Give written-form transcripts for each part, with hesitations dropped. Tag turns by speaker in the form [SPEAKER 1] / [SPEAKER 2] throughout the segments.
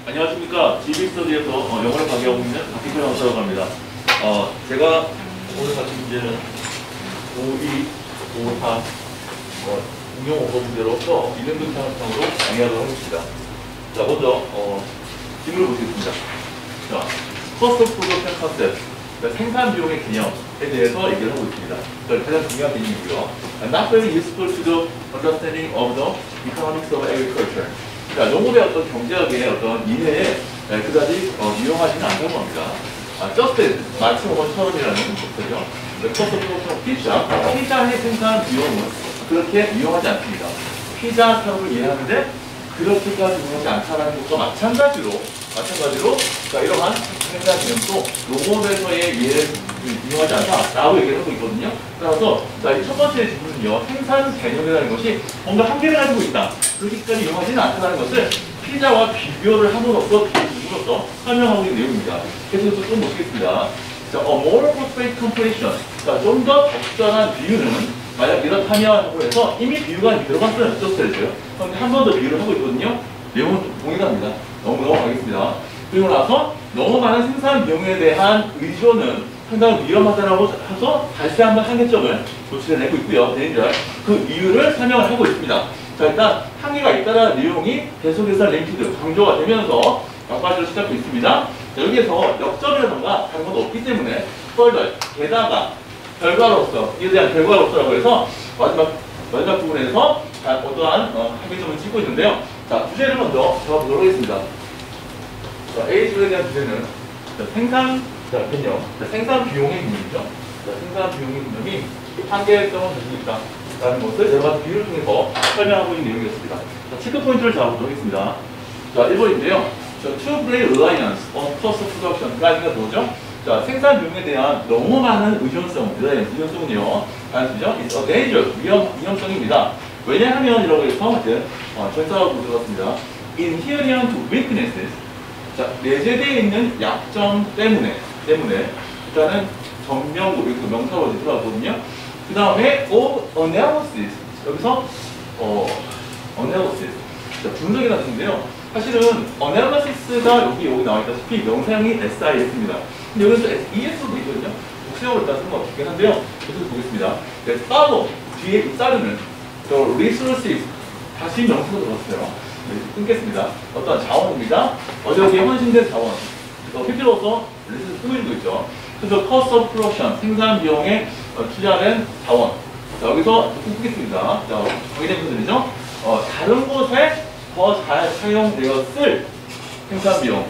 [SPEAKER 1] 안녕하십니까. GB스터디에서 영어를 강의하고 있는 박희철 강사라고 합니다. 제가 오늘 같은 문제는 5.2, 5.4 응용 5번 문제로서 이등 등차상으로 강의하도록 하겠습니다. 자, 먼저 질문을 보시겠습니다. 자, Cost of Production Concept, 생산 비용의 개념에 대해서 얘기를 하고 있습니다. 가장 중요한 개념이고요. Not very useful to the understanding of the economics of agriculture. 자, 농업의 어떤 경제학의 어떤 이해에 그다지 유용하지는 않다고 합니다. just as, 마치 뭐처럼이라는 것이죠. Cost of Production, 피자의 생산 비용은 그렇게 유용하지 않습니다. 피자 산업을 이해하는데 그렇게까지 유용하지 않다는 것과 마찬가지로 자, 이러한 생산 비용도 농업에서의 이해를 유용하지 않다라고 얘기를 하고 있거든요. 따라서 자, 이 첫 번째 질문은요, 생산 개념이라는 것이 뭔가 한계를 가지고 있다. 그렇게까지 유용하지는 않다는 것을 피자와 비교를 함으로써 설명하고 있는 내용입니다. 그래서 좀 보시겠습니다. 자, a more perfect completion. 자, 좀 더 적절한 비유는 만약 이렇다면 해서 이미 비유가 들어갔어요. 저스트레스요. 그런데 한 번 더 비유를 하고 있거든요. 내용은 동일합니다. 넘어가겠습니다. 그리고 나서 너무 많은 생산 비용에 대한 의존은 상당히 위험하다라고 해서 다시 한번 한계점을 조치를 내고 있고요. 그 이유를 설명을 하고 있습니다. 자, 일단 한계가 있다는 내용이 계속해서 랭키드, 강조가 되면서 막바지로 시작되고 있습니다. 자, 여기에서 역점이라던가 다른 것도 없기 때문에 further, 게다가 결과로서, 이에 대한 결과로서라고 해서 마지막 부분에서 어떠한 한계점을 찍고 있는데요. 자, 주제를 먼저 잡아보도록 하겠습니다. 자, A 질문에 대한 주제는 생산 개념, 생산 비용의 개념이죠. 생산 비용의 개념이 한계점을 가지고 있다. 라는 것을 여러 가지 비유를 통해서 설명하고 있는 내용이었습니다. 자, 체크 포인트를 잡아보도록 하겠습니다. 자, 1번인데요. Too great reliance on cost of production. 그 아이가 뭐죠? 자, 생산 비용에 대한 너무 많은 의존성은요. 단수죠? It's a danger. 위험성입니다. 왜냐하면 이라고 해서 전사하고 들어갔습니다. Inherent weaknesses. 자, 내재되어 있는 약점 때문에 일단은 전명구, 여기서 명사로 들어갔거든요. 그 다음에 of analysis. 여기서 analysis. 자, 분석이라는 뜻인데요. 사실은 analysis가 여기 나와 있다시피 명사형이 SIS입니다. 근데 여기서 ES도 있거든요. 복수형으로 일단 쓴 것 같긴 한데요. 계속 보겠습니다. follow, 뒤에 따르는 resources, 다시 명사로 들어갔어요. 네, 끊겠습니다. 어떤 자원입니다. 여기에 헌신된 자원. 필요로서 리스를 꾸미고 있죠. 그래서 cost of production, 생산 비용에 투자된 자원. 자, 여기서 끊겠습니다. 자, 정의된 분들이죠. 다른 곳에 더 잘 사용되었을 생산 비용,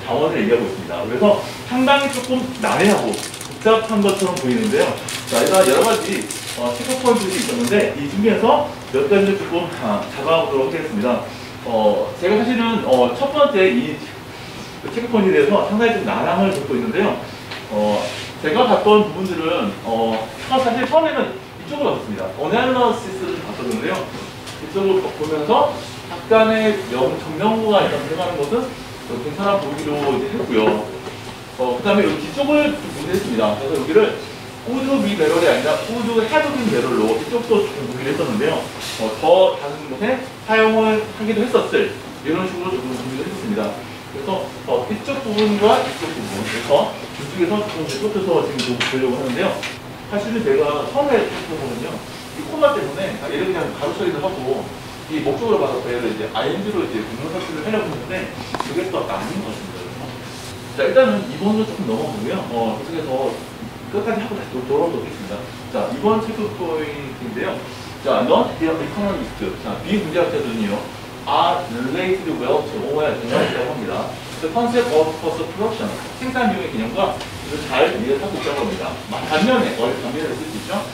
[SPEAKER 1] 자원을 얘기하고 있습니다. 그래서 상당히 조금 난해하고 복잡한 것처럼 보이는데요. 자, 일단 여러 가지 체크 포인트들이 있었는데 이 중에서 몇 가지를 조금 잡아보도록 하겠습니다. 제가 사실은 첫 번째 이 체크 포인트에 대해서 상당히 좀 난항을 겪고 있는데요. 제가 봤던 부분들은 사실 처음에는 이쪽으로 봤습니다. 어널러시스를 봤었는데요. 이쪽으로 보면서 약간의 정명구가 일단 들어가는 것은 괜찮아 보이기로 했고요. 그 다음에 여기 뒤쪽을 좀 보기로 했습니다. 그래서 여기를 우드 비 배럴이 아니라 우드 헤드 비 배럴로 이쪽도 좀 보기로 했었는데요. 더 다른 곳에 사용을 하기도 했었을 이런 식으로 조금 보기로 했었습니다. 그래서 이쪽 부분과 이쪽 부분, 그래서 이쪽에서 조금 좁혀서 지금 보려고 하는데요. 사실은 제가 처음에 했었거든요. 이 코마 때문에 얘를 그냥 가로 처리도 하고 이 목적으로 받아서 얘를 이제 ING로 이제 분노사실을 하려고 했는데 그게 또 아닌 것 같습니다. 자, 일단은 2번으로 조금 넘어가고요. 계속해서 끝까지 하고 다시 돌아오도록 하겠습니다. 자, 2번 체크 포인트인데요. 자, non economist. 자, 비문제학자들은요, are related well to OOR 등장이라고 합니다. The concept of cost of production. 생산 비용의 개념과 잘 이해를 하고 있다고 합니다. 반면에, 반면을 쓸 수 있죠.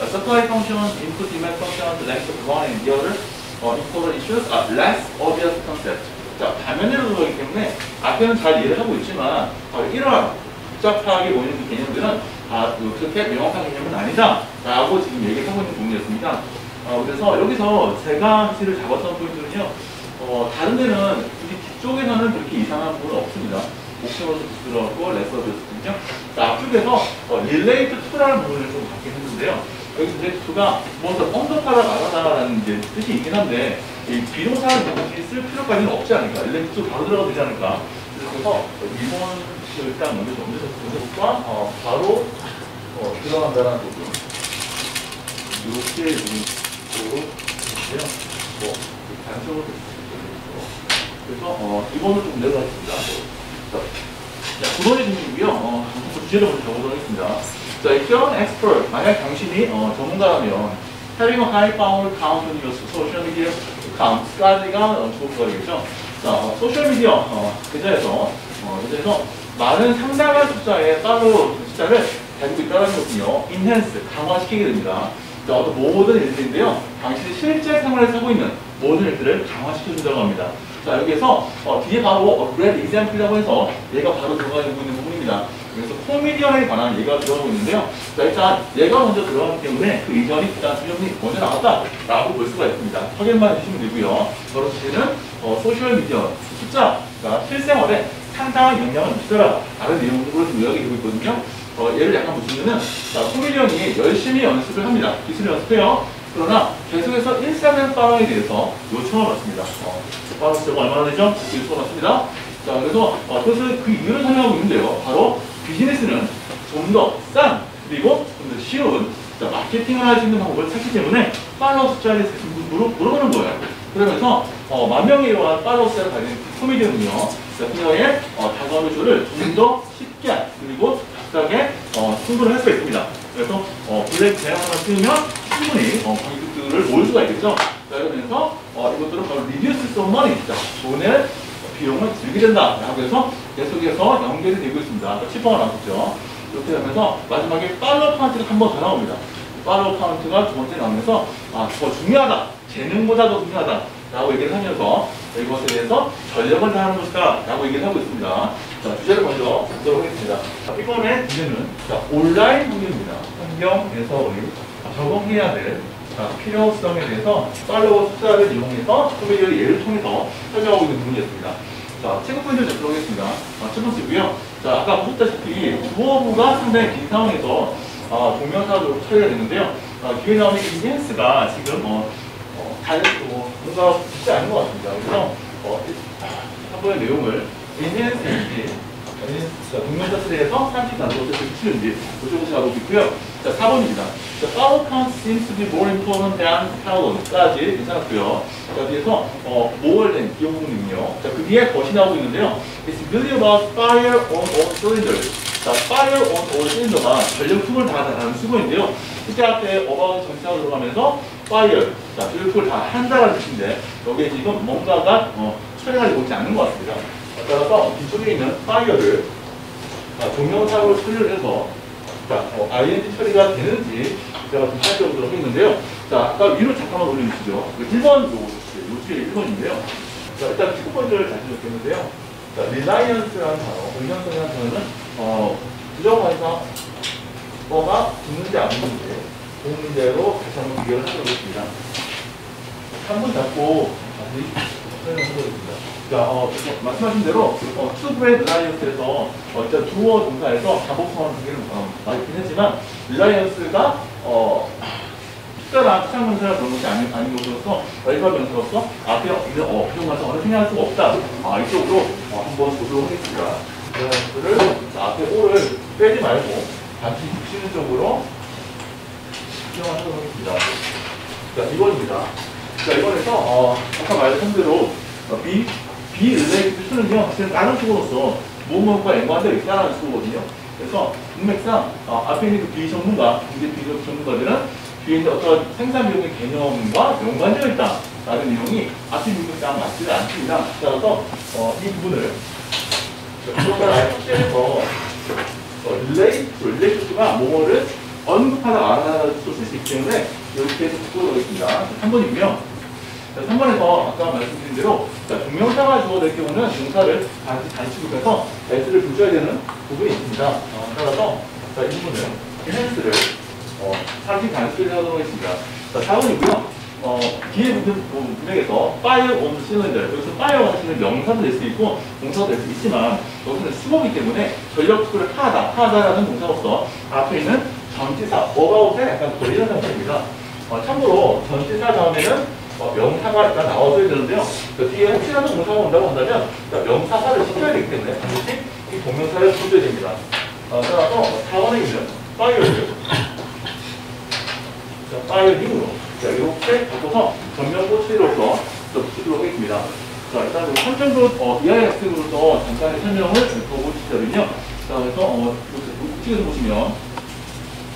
[SPEAKER 1] Supply function, input demand function, length of run and the other important issues are less obvious concept. 자, 반면으로 들어가기 때문에 앞에는 잘 이해를 하고 있지만 이러한 복잡하게 보이는 그 개념들은 그렇게 명확한 개념은 아니다 라고 지금 얘기를 하고 있는 부분이었습니다. 그래서 여기서 제가 사실을 잡았던 포인트는요, 다른 데는 이 뒤쪽에서는 그렇게 이상한 부분은 없습니다. 목표로도 들어갔고 레서비였거든요. 자, 앞쪽에서 relate to라는 부분을 좀 갖긴 했는데요. 여기서 이제 to가 무엇을 언급하다 말하다라는 이제 뜻이 있긴 한데 이 비동사를 굳이 쓸 필요까지는 없지 않을까. relate to 바로 들어가도 되지 않을까. 그래서 이번 일단 먼저과 바로 들어간다는 부분 이렇게 쪽으로 있는데요. 단적으로 그래서 이번은 좀 내려가겠습니다. 자, 구도의 질문이고요. 주제를 먼저 적어보도록 하겠습니다. 자, if you're an expert, 만약 당신이 전문가라면 having a high power count on your social media account까지가 좋을 거겠죠. 자, 소셜미디어 계좌에서 많은 상당한 숫자의 팔로워 숫자를 가지고 있다는 것은요, enhance, 강화시키게 됩니다. 자, 어떤 모든 일들인데요, 당신이 실제 생활에서 하고 있는 모든 일들을 강화시켜준다고 합니다. 자, 여기에서 뒤에 바로 great example이라고 해서 얘가 바로 들어가고 있는 부분입니다. 그래서 코미디언에 관한 얘가 들어가고 있는데요. 자, 일단 얘가 먼저 들어가기 때문에 그 이전이 일단 수정이 먼저 나왔다라고 볼 수가 있습니다. 확인만 해주시면 되고요. 바로 주제는 소셜미디어 숫자가 실생활에 상당한 영향을 미치더라. 다른 내용으로 요약이 되고 있거든요. 예를 약간 보시면은, 자, 코미디언이 열심히 연습을 합니다. 기술을 연습해요. 그러나 계속해서 일상의 팔로잉에 대해서 요청을 받습니다. 팔로우 숫자가 얼마나 되죠? 요청을 받습니다. 자, 그래서 그것을 그 이유를 설명하고 있는데요. 바로 비즈니스는 좀 더 싼, 그리고 좀 더 쉬운 마케팅을 할 수 있는 방법을 찾기 때문에 팔로우 숫자에 대해서 물어보는 거예요. 그러면서 만 명의 이러한 팔로우 숫자를 가진 코미디언은요, 그녀의 다가오는 쇼를 좀 더 쉽게 그리고 각각의 승부를 할 수가 있습니다. 그래서 블랙 대화만 쓰면 충분히 관객들을 모을 수가 있겠죠. 자, 이러면서 이것들은 바로 reduce some money, 돈의 비용을 줄이게 된다. 라고 해서 계속해서 연결이 되고 있습니다. 치퍼가 나왔죠. 이렇게 하면서 마지막에 팔로우 카운트가 한 번 더 나옵니다. 팔로우 카운트가 두 번째 나오면서 더 중요하다. 재능보다 더 중요하다. 라고 얘기를 하면서 이것에 대해서 전력을 다하는 것이다. 라고 얘기를 하고 있습니다. 자, 주제를 먼저 보도록 하겠습니다. 자, 이번에 주제는 온라인 환경입니다. 환경에서 적용해야 될 필요성에 대해서 팔로워 숫자를 이용해서 코미디언의 예를 통해서 설명하고 있는 부분이었습니다. 자, 체크 포인트를 잡도록 하겠습니다. 첫 번째고요. 자, 아까 보셨다시피 주어부가 상당히 긴 상황에서 동명사로 처리가 됐는데요. 뒤에 나오는 인센스가 지금 뭔가 쉽지 않은 것 같습니다. 그래서 한 번의 내용을 인센스인지 동명사 쓰레에서 30단도 어떻게 붙이는지 그쪽으로 가고 있고요. 자, 4번입니다. Follow count seems to be more important than column까지 괜찮았고요. 자, 뒤에서 모월된 기억 부분은요. 자, 그 뒤에 것이 나오고 있는데요. It's really about fire on all cylinders. 자, fire on all cylinders가 전력품을 다하는 수고인데요. 그때 앞에 about 전치사가 들어가면서 fire, 자, 전력품을 다 한다는 뜻인데 여기에 지금 뭔가가 처리가 되고 있지 않는 것 같습니다. 따라서 뒤쪽에 있는 fire를 동명사로 처리를 해서 자, ing 처리가 되는지 제가 좀 살펴보도록 했는데요. 자, 아까 위로 잠깐만 올려주시죠. 1번, 요쪽에 1번인데요. 자, 일단 첫 번째를 다시 적겠는데요. 자, reliance라는 단어, 의견성이라는 단어는 부정관사어가 붙는지 안 붙는지 그 문제로 다시 한번 비교를 하도록 하겠습니다. 한 번 잡고 다시 설명해보겠습니다. 자, 말씀하신 대로 투브의 reliance에서 주어 동사에서 반복성을 두 개를 말했긴 했지만 reliance가 특별한 특상명사나 그런 것이 아닌 것으로서 일반 명사로서 앞에 있는 부정관사어는 생략할 수가 없다. 이쪽으로 한번 보도록 하겠습니다. reliance를 앞에 o를 빼지 말고 다시 붙이는 쪽으로 수정하도록 하겠습니다. 자, 2번입니다. 자, 이번에서 아까 말했던 대로 비릴레이티브 수는요, 사실은 다른 수로서 무엇과 연관되어 있다는 수거든요. 그래서 문맥상 앞에 있는 그 비전문가, 이제 비전문가들은 뒤에 있는 어떤 생산 비용의 개념과 연관되어 있다라는 내용이 앞에 문맥상 맞지는 않습니다. 따라서 이 부분을 그래서 릴레이티브가 뭐뭐를 언급하다 말하다 쓸 수 있기 때문에 이렇게 해서 바꾸도록 하겠습니다. 3번이고요. 자, 3번에서 아까 말씀드린 대로 동명사가 주어질 경우는 동사를 단축해서 s를 붙여야 되는 부분이 있습니다. 따라서 이 부분은 enhance를 상시 단축을 하도록 하겠습니다. 자, 4번이고요. 뒤에 붙은 문맥에서 fire on cylinder, 여기서 fire가 사실은 명사도 될 수 있고 동사도 될 수 있지만 여기는 수거기 때문에 전력 투구를 하다라는 동사로서 앞에 있는 전치사 about에 약간 걸리는 상태입니다. 참고로 전치사 다음에는 명사가 일단 나와줘야 되는데요. 그 뒤에 혹시라도 동사가 온다고 한다면 명사사를 시켜야 되기 때문에 반드시 이 동명사를 써줘야 됩니다. 따라서 4번에 있는 fire를 fireing으로 이렇게 바꿔서 전면부 추리로서 붙이도록 하겠습니다. 자, 일단 우리 선정도 이하의 학습으로서 잠깐의 설명을 보시자면요. 자, 그래서 우측에서 보시면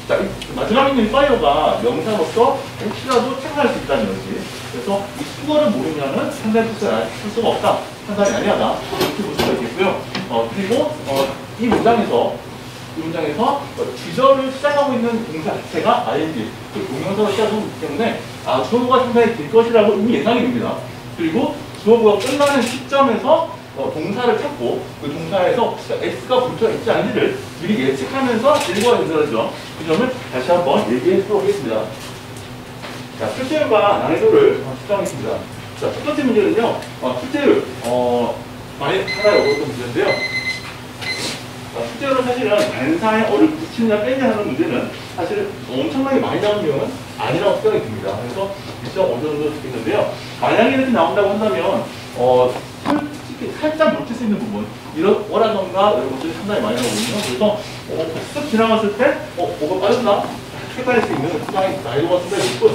[SPEAKER 1] 자, 마지막 있는 파이어가 명사로서 혹시라도 착각할 수 있다는 거지. 그래서 이 수거를 모르면은 상당히 쓸 수가 없다. 상당히 아니하다. 이렇게 볼 수가 있겠고요. 그리고 이 문장에서 주절을 시작하고 있는 동사 자체가 ing, 그 동명사로 시작하고 있기 때문에 주어부가 상당히 길 것이라고 이미 예상이 됩니다. 그리고 주어부가 끝나는 시점에서 동사를 찾고 그 동사에서 S가 붙어 있지 않은지를 미리 예측하면서 읽어야 된다죠. 그 점을 다시 한번 얘기해보도록 하겠습니다. 자, 출제율과 난이도를 측정하겠습니다. 자, 첫 번째 문제는요, 출제율, 많이 하나의 어려웠던 문제인데요. 실제로 사실은 반사에 어를 붙이느냐 빼느냐 하는 문제는 사실 엄청나게 많이 나오는 경우는 아니라고 생각이 듭니다. 그래서 일정 어느 정도 있는데요. 만약에 이렇게 나온다고 한다면 솔직히 살짝 놓칠 수 있는 부분 이런 어라던가 이런 것들이 상당히 많이 나오거든요. 그래서 쓱 지나갔을 때 뭐가 빠졌나? 헷갈릴 수 있는 상당히 난이도가 상당히 있고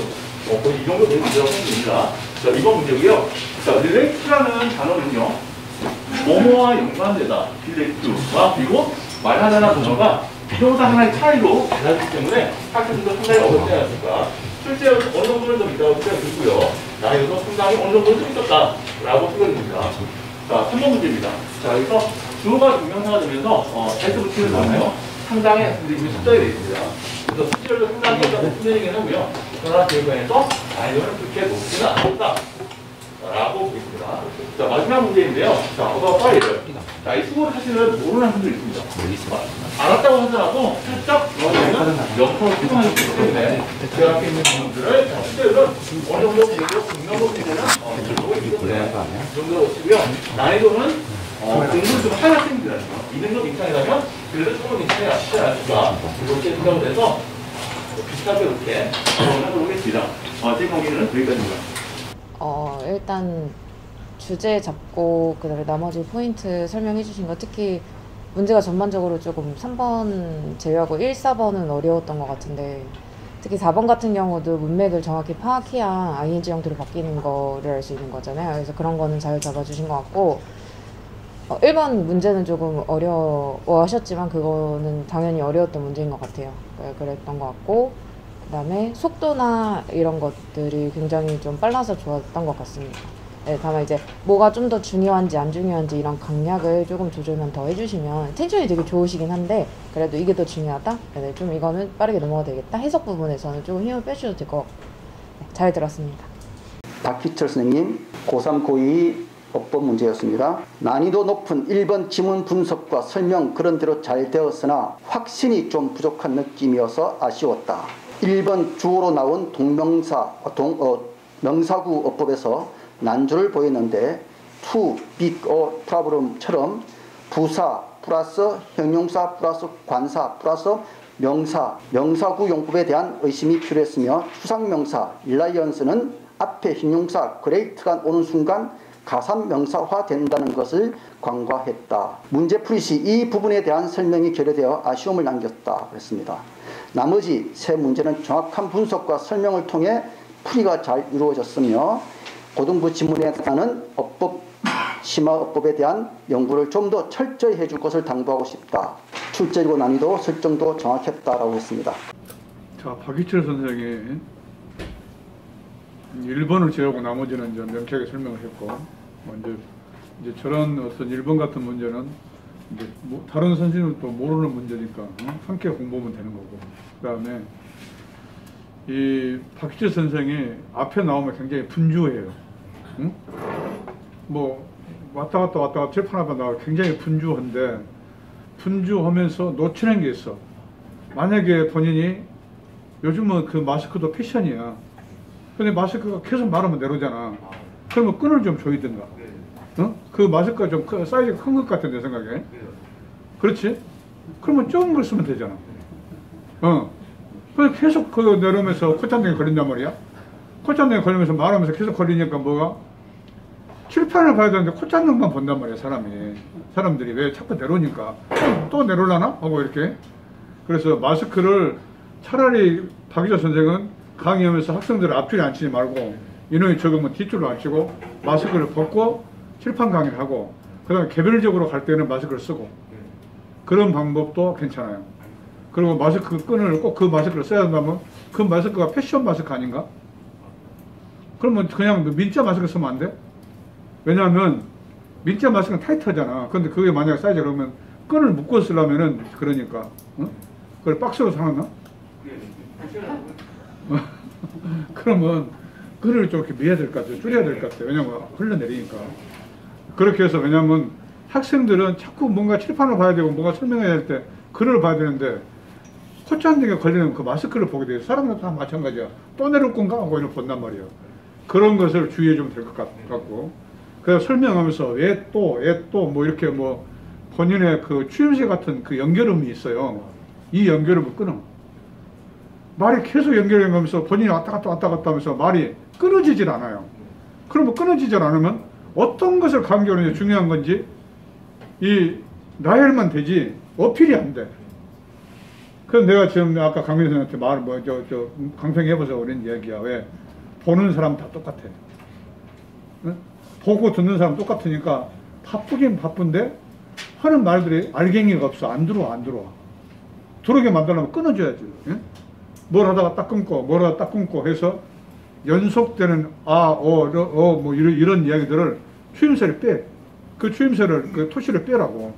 [SPEAKER 1] 거의 이 정도 되는 문제라고 생각됩니다. 자, 이번 문제고요. 자, 릴레이트라는 단어는요. 뭐뭐와 연관되다, 릴레이트와 그리고 말하다라는 단어가 비동사 하나의 차이로 달라지기 때문에 학생들도 상당히 어렵지 않았을까. 실제 어느 정도는 좀 있다고 생각이 들고요. 나이도 상당히 어느 정도는 좀 있었다라고 생각이 듭니다. 자, 3번 문제입니다. 자, 여기서 주어가 동명사가 되면서 S 붙이는 단어요. 상당히 학생들이 이미 숙달이 되어 있습니다. 그래서 실제로 상당히 힘들긴 하고요. 그러나 결과에서 나이도는 그렇게 높지는 않았다. 라고 보겠습니다. 자, 마지막 문제인데요. 자, 파이를. 자, 이 수고를 사실은 모르는 학생들이 있습니다. 알았다고 하더라도 살짝 넣어주면 영어로 수긍하기 때문에 제가 앞에 있는 부분들을 실제로는 어느 정도 공부로 분명으로 되는 정도가 있기 때문에 이 정도로 오시고요. 난이도는 공부를 좀 할 학생들이라는 거. 이등급 이상이라면 그래도 조금 이상이 낫지 않을까. 이렇게 생각을 해서 비슷하게 이렇게 하도록 하겠습니다. 제 강의는 여기까지입니다.
[SPEAKER 2] 일단 주제 잡고 그다음에 나머지 포인트 설명해 주신 거 특히 문제가 전반적으로 조금 3번 제외하고 1, 4번은 어려웠던 것 같은데 특히 4번 같은 경우도 문맥을 정확히 파악해야 ing 형태로 바뀌는 거를 알 수 있는 거잖아요. 그래서 그런 거는 잘 잡아주신 것 같고 1번 문제는 조금 어려워하셨지만 그거는 당연히 어려웠던 문제인 것 같아요. 그랬던 것 같고 그 다음에 속도나 이런 것들이 굉장히 좀 빨라서 좋았던 것 같습니다. 네, 다만 이제 뭐가 좀 더 중요한지 안 중요한지 이런 강약을 조금 조절만 더 해주시면 텐션이 되게 좋으시긴 한데 그래도 이게 더 중요하다? 네, 좀 이거는 빠르게 넘어가도 되겠다? 해석 부분에서는 조금 힘을 빼주셔도 될 것 같고 네, 잘 들었습니다.
[SPEAKER 3] 박희철 선생님 고3 고2 어법 문제였습니다. 난이도 높은 1번 지문 분석과 설명 그런대로 잘 되었으나 확신이 좀 부족한 느낌이어서 아쉬웠다. 1번 주어로 나온 명사구 어법에서 난조를 보였는데 to, big, problem처럼 부사 플러스 형용사 플러스 관사 플러스 명사구 용법에 대한 의심이 필요했으며 추상명사 reliance는 앞에 형용사 great가 오는 순간 가산명사화 된다는 것을 간과했다. 문제풀이 시 이 부분에 대한 설명이 결여되어 아쉬움을 남겼다. 그랬습니다. 나머지 세 문제는 정확한 분석과 설명을 통해 풀이가 잘 이루어졌으며 고등부 지문에 관한 심화어법에 대한 연구를 좀 더 철저히 해줄 것을 당부하고 싶다. 출제고 난이도 설정도 정확했다라고 했습니다.
[SPEAKER 4] 자, 박희철 선생이 1번을 제외하고 나머지는 이제 명쾌하게 설명을 했고, 이제 저런 어떤 1번 같은 문제는 이제 다른 선생님은 또 모르는 문제니까 함께 공부하면 되는 거고, 그 다음에 이 박희철 선생이 앞에 나오면 굉장히 분주해요. 응? 뭐 왔다 갔다 재판하다 나와 굉장히 분주한데 분주하면서 놓치는 게 있어. 만약에 본인이 요즘은 그 마스크도 패션이야. 근데 마스크가 계속 말하면 내려오잖아. 그러면 끈을 좀 조이든가. 어? 그 마스크가 좀 사이즈가 큰 것 같은 내 생각에. 그렇지? 그러면 적은 걸 쓰면 되잖아. 그래서 계속 그 내려오면서 콧잔등에 걸린단 말이야. 콧잔등에 걸리면서 말하면서 계속 걸리니까 뭐가? 칠판을 봐야 되는데 콧잔등만 본단 말이야, 사람들이. 왜 자꾸 내려오니까. 또 내려올라나? 하고 이렇게. 그래서 마스크를 차라리 박의자 선생은 강의하면서 학생들을 앞줄에 앉히지 말고 인원이 적으면 뒷줄로 앉히고 마스크를 벗고 칠판 강의를 하고 그 다음에 개별적으로 갈 때는 마스크를 쓰고 그런 방법도 괜찮아요. 그리고 마스크 끈을 꼭 그 마스크를 써야 한다면 그 마스크가 패션 마스크 아닌가? 그러면 그냥 민자 마스크 쓰면 안 돼? 왜냐하면 민자 마스크는 타이트하잖아. 근데 그게 만약에 사이즈가 그러면 끈을 묶어 쓰려면은 그러니까 그걸 박스로 사놨나? 그러면 끈을 좀 이렇게 미어야 될 것 같아요. 줄여야 될 것 같아요. 왜냐면 흘러내리니까. 그렇게 해서 왜냐면 학생들은 자꾸 뭔가 칠판을 봐야 되고 뭔가 설명해야 될 때 글을 봐야 되는데 콧잔등에 걸리는 그 마스크를 보게 돼요. 사람들도 다 마찬가지야. 또 내려올 건가? 하고 이렇게 본단 말이에요. 그런 것을 주의해 주면 될 것 같고. 그래서 설명하면서 왜 또 뭐 이렇게 뭐 본인의 그 추임새 같은 그 연결음이 있어요. 이 연결음을 끊어. 말이 계속 연결해 가면서 본인이 왔다 갔다 하면서 말이 끊어지질 않아요. 그러면 끊어지질 않으면 어떤 것을 강조하느냐 중요한 건지 이 나열만 되지 어필이 안 돼. 그래서 내가 지금 아까 강민선한테 강평해보자 그런 얘기야. 왜? 보는 사람 다 똑같아. 응? 보고 듣는 사람 똑같으니까 바쁘긴 바쁜데 하는 말들이 알갱이가 없어. 안 들어와. 들어오게 만들려면 끊어줘야지. 응? 뭘 하다가 딱 끊고 뭘 하다가 딱 끊고 해서 연속되는 뭐 이런 이야기들을 추임새를 빼. 그 추임새를 그 토시를 빼라고.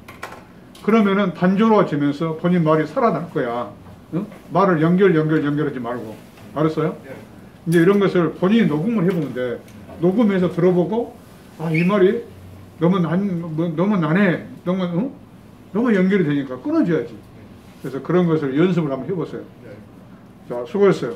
[SPEAKER 4] 그러면은 단조로워지면서 본인 말이 살아날 거야. 응? 말을 연결하지 말고. 알았어요? 이제 이런 것을 본인이 녹음을 해보면 돼. 녹음해서 들어보고 이 말이 너무 난해. 너무 연결이 되니까 끊어줘야지. 그래서 그런 것을 연습을 한번 해보세요. 자, 수고했어요.